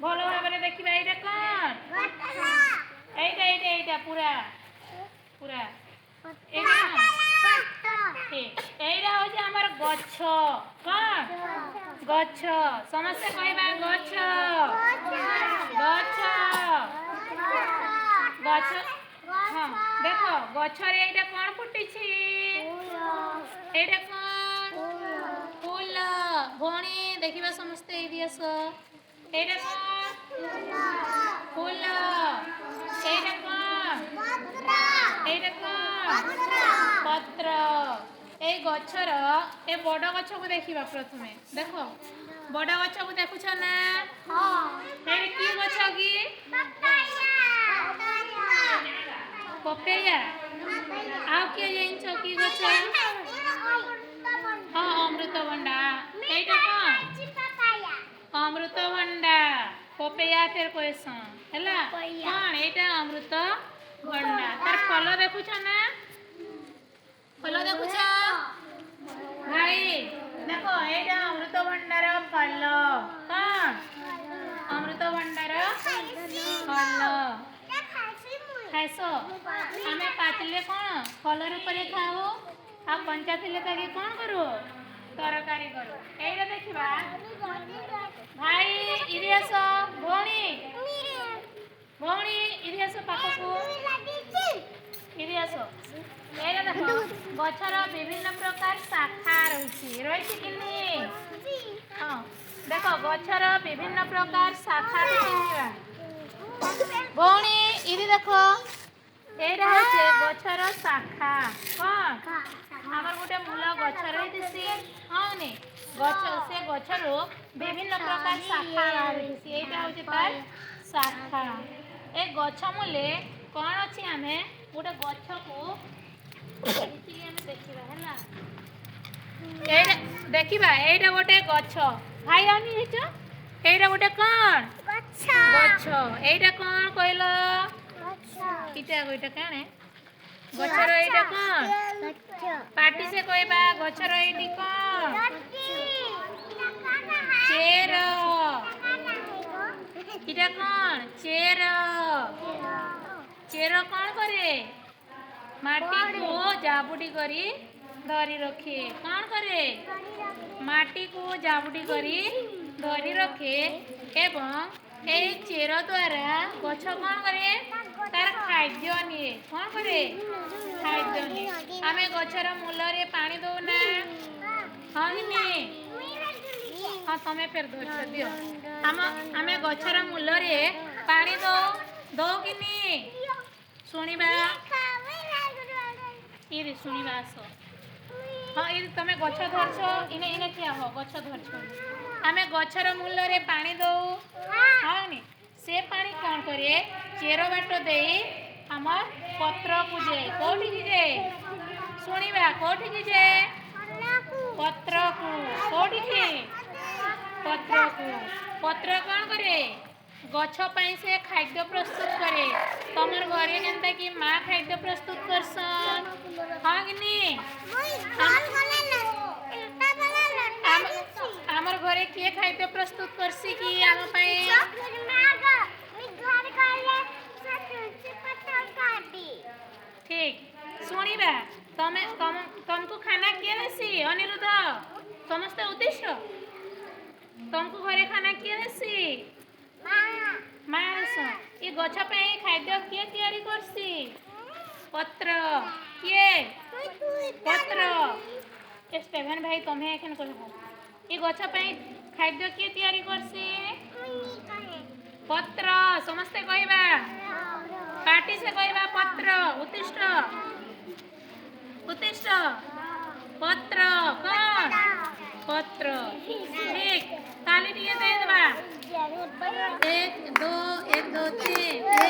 भल भाव देखा ये कौन एटा पूरा पूरा एटा हूँ आमर गछ कौन गछ समस्ते कहवा गछ गछ गछ हाँ देख गछरे एटा कौन फुटी एटा कौन फूल भौणी देखा समस्ते इतिहास एटा कौन फूल एटा कौन पत्र ए गछर ए बड़ गछ को देखा प्रथमे देख बड़ गछ को देखुछ ना कि गछ कि पपेया आउ किए जाइछ कि गछ हाँ अमृतभंडा एटा कौन अमृतभंडा पपेया फिर कहसन हैला कौन एटा अमृतभंडा तार फल देखुछ ना फल देखुछ भाई देखो एटा अमृतभंडार फल कौन अमृतभंडार फल खाइस आमे पाचिले कौन फल रूप खाऊ आ कंचा थिले ताके कौन करू तरकारी करू एटा देखिबा भाई इतिहास भौणी भौणी इतिहास पाखकू इतिहास एटा देखो गछर विभिन्न प्रकार शाखा रही कि हाँ देख गछर विभिन्न प्रकार शाखा भौणी इधि देख एटा हচ্ছে गछर शाखा कौन आमर गोटे मूल गछ रही हाँ नी गछ से गछर विभिन्न प्रकार शाखा बाहरी एटा हচ্ছে तार शाखा ए गछ मूले कौन अच्छी आमे गोटे गछ को देखा एटा गोटे गछ भाई आनी एटा गोटे कौन गछ एटा कौन कहल इटा कौन गछर एटा कौन पाटी से कहबा गछर एटी कौन चेर इटा कौन चेर चेर कौन करे माटी को जाबुटी करी धरी रखे कौन करे माटी को जाबुटी करी धरी रखे एवं ए चेर द्वारा गछ कौन करे तार खाद्य निए कौन करे खाद्य निए आमे गछर मूल रे पानी दौना हाँ नी हाँ तमें फिर धर दियो आमे गछर मूल रे पानी दो कि नी शुणिबा ये शुणिबा आस हाँ ये तुम गछ धरछ इने इने क्या हो गछ धरछ आमे गछर मूल रे पानी दो हाँ नी से पानी कौन करे चेर बाट दे आमर पत्र को जाए कौटी की जाए शुणिबा कौटी की जाए पत्र को कौटी की पत्र कौन करे गछ पाई से खाद्य प्रस्तुत करे तमर घरे जेंता कि माँ खाद्य प्रस्तुत करसन हाँ कि नी आमर घरे किए खाद्य प्रस्तुत करसी कि आम पाई ठीक शुणिबा तुमको खाना किए देसी अनिरुद्ध समस्ते उद्देश्य तुमको घरे खाना किए देसी माँ ये गछ पे खाद्य किए तैयारी करसी पत्र किए पत्र स्टेफन भाई तुम्हें एखन कहबो ये गछ पे खाद्य किए तैयारी करसी पत्र समस्ते कहबा पार्टी से कहबा पत्र उत्तिष्ठ उत्तिष्ठ पत्र कौन पत्र ठीक ताली दिए दे देबा 1 2 1 2 3